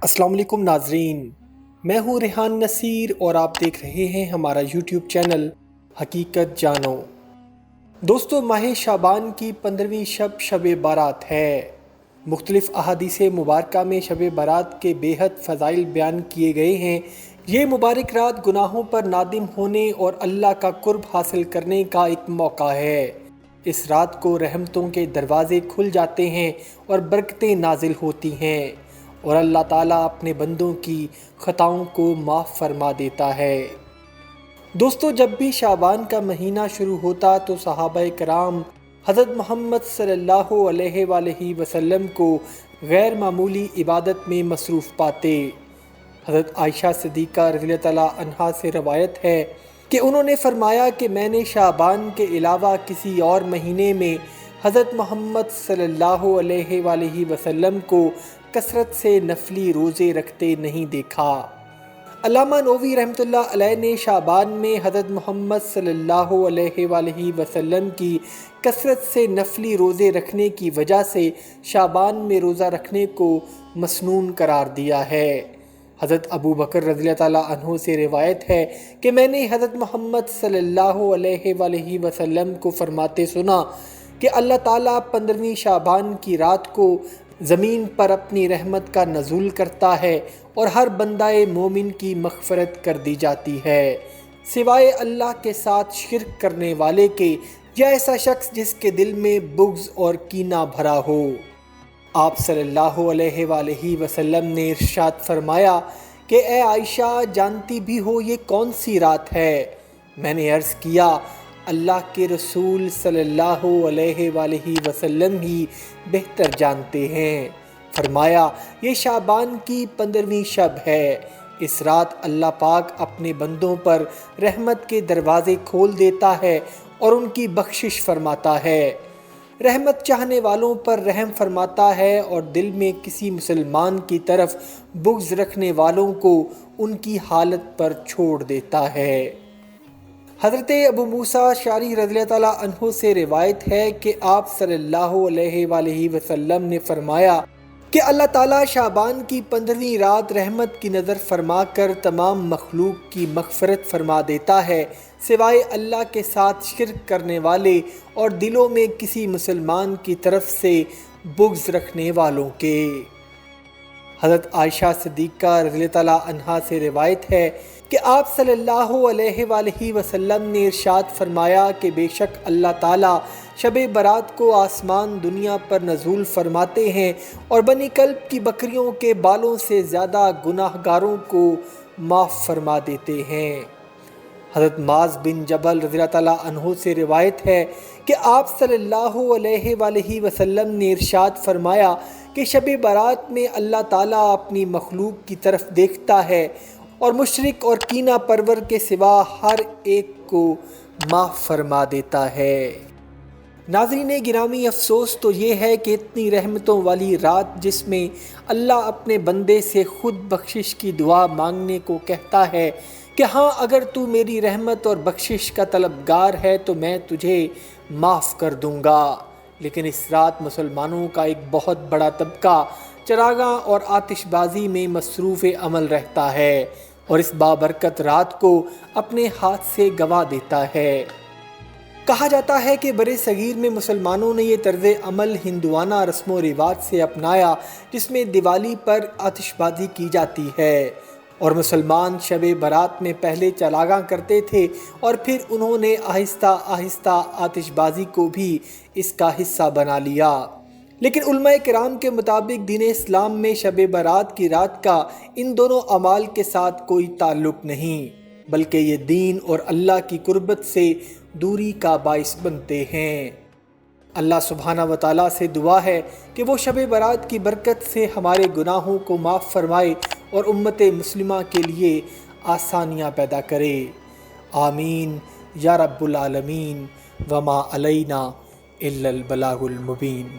السلام علیکم ناظرین، میں ہوں ریحان نصیر اور آپ دیکھ رہے ہیں ہمارا یوٹیوب چینل حقیقت جانو۔ دوستو، ماہ شعبان کی 15ویں شب شب بارات ہے۔ مختلف احادیث مبارکہ میں شب بارات کے بے حد فضائل بیان کیے گئے ہیں۔ یہ مبارک رات گناہوں پر نادم ہونے اور اللہ کا قرب حاصل کرنے کا ایک موقع ہے۔ اس رات کو رحمتوں کے دروازے کھل جاتے ہیں اور برکتیں نازل ہوتی ہیں، اور اللہ تعالیٰ اپنے بندوں کی خطاؤں کو معاف فرما دیتا ہے۔ دوستو، جب بھی شعبان کا مہینہ شروع ہوتا تو صحابہ کرام حضرت محمد صلی اللہ علیہ وآلہ وسلم کو غیر معمولی عبادت میں مصروف پاتے۔ حضرت عائشہ صدیقہ رضی اللہ تعالیٰ عنہا سے روایت ہے کہ انہوں نے فرمایا کہ میں نے شعبان کے علاوہ کسی اور مہینے میں حضرت محمد صلی اللہ علیہ وآلہ وسلم کو کثرت سے نفلی روزے رکھتے نہیں دیکھا۔ علامہ نووی رحمۃ اللہ علیہ نے شعبان میں حضرت محمد صلی اللہ علیہ وآلہ وسلم کی کثرت سے نفلی روزے رکھنے کی وجہ سے شعبان میں روزہ رکھنے کو مسنون قرار دیا ہے۔ حضرت ابو بکر رضی اللہ تعالیٰ عنہ سے روایت ہے کہ میں نے حضرت محمد صلی اللہ علیہ وآلہ وسلم کو فرماتے سنا کہ اللہ تعالیٰ 15ویں شعبان کی رات کو زمین پر اپنی رحمت کا نزول کرتا ہے اور ہر بندہ مومن کی مغفرت کر دی جاتی ہے، سوائے اللہ کے ساتھ شرک کرنے والے کے یا ایسا شخص جس کے دل میں بغض اور کینہ بھرا ہو۔ آپ صلی اللہ علیہ وآلہ وسلم نے ارشاد فرمایا کہ اے عائشہ، جانتی بھی ہو یہ کون سی رات ہے؟ میں نے عرض کیا، اللہ کے رسول صلی اللہ علیہ وآلہ وسلم ہی بہتر جانتے ہیں۔ فرمایا، یہ شعبان کی 15ویں شب ہے۔ اس رات اللہ پاک اپنے بندوں پر رحمت کے دروازے کھول دیتا ہے اور ان کی بخشش فرماتا ہے، رحمت چاہنے والوں پر رحم فرماتا ہے اور دل میں کسی مسلمان کی طرف بغض رکھنے والوں کو ان کی حالت پر چھوڑ دیتا ہے۔ حضرت ابو موسیٰ اشعری رضی اللہ تعالیٰ عنہ سے روایت ہے کہ آپ صلی اللہ علیہ وآلہ وسلم نے فرمایا کہ اللہ تعالیٰ شعبان کی 15ویں رات رحمت کی نظر فرما کر تمام مخلوق کی مغفرت فرما دیتا ہے، سوائے اللہ کے ساتھ شرک کرنے والے اور دلوں میں کسی مسلمان کی طرف سے بغض رکھنے والوں کے۔ حضرت عائشہ صدیقہ رضی اللہ تعالیٰ عنہا سے روایت ہے کہ آپ صلی اللہ علیہ وآلہ وسلم نے ارشاد فرمایا کہ بے شک اللہ تعالیٰ شب برات کو آسمان دنیا پر نزول فرماتے ہیں اور بنی کلب کی بکریوں کے بالوں سے زیادہ گناہ گاروں کو معاف فرما دیتے ہیں۔ حضرت معاذ بن جبل رضی اللہ تعالیٰ عنہ سے روایت ہے کہ آپ صلی اللہ علیہ وآلہ وسلم نے ارشاد فرمایا کہ شب برات میں اللہ تعالیٰ اپنی مخلوق کی طرف دیکھتا ہے اور مشرک اور کینہ پرور کے سوا ہر ایک کو معاف فرما دیتا ہے۔ ناظرین گرامی، افسوس تو یہ ہے کہ اتنی رحمتوں والی رات جس میں اللہ اپنے بندے سے خود بخشش کی دعا مانگنے کو کہتا ہے کہ ہاں اگر تو میری رحمت اور بخشش کا طلبگار ہے تو میں تجھے معاف کر دوں گا، لیکن اس رات مسلمانوں کا ایک بہت بڑا طبقہ چراغاں اور آتش بازی میں مصروف عمل رہتا ہے اور اس بابرکت رات کو اپنے ہاتھ سے گنوا دیتا ہے۔ کہا جاتا ہے کہ برِ صغیر میں مسلمانوں نے یہ طرز عمل ہندوانہ رسم و رواج سے اپنایا جس میں دیوالی پر آتش بازی کی جاتی ہے، اور مسلمان شب برات میں پہلے چراغاں کرتے تھے اور پھر انہوں نے آہستہ آہستہ آتش بازی کو بھی اس کا حصہ بنا لیا۔ لیکن علماء کرام کے مطابق دین اسلام میں شب برات کی رات کا ان دونوں اعمال کے ساتھ کوئی تعلق نہیں، بلکہ یہ دین اور اللہ کی قربت سے دوری کا باعث بنتے ہیں۔ اللہ سبحانہ و تعالیٰ سے دعا ہے کہ وہ شب برات کی برکت سے ہمارے گناہوں کو معاف فرمائے اور امت مسلمہ کے لیے آسانیاں پیدا کرے۔ آمین یا رب العالمین، وما علینا الا البلاغ المبین۔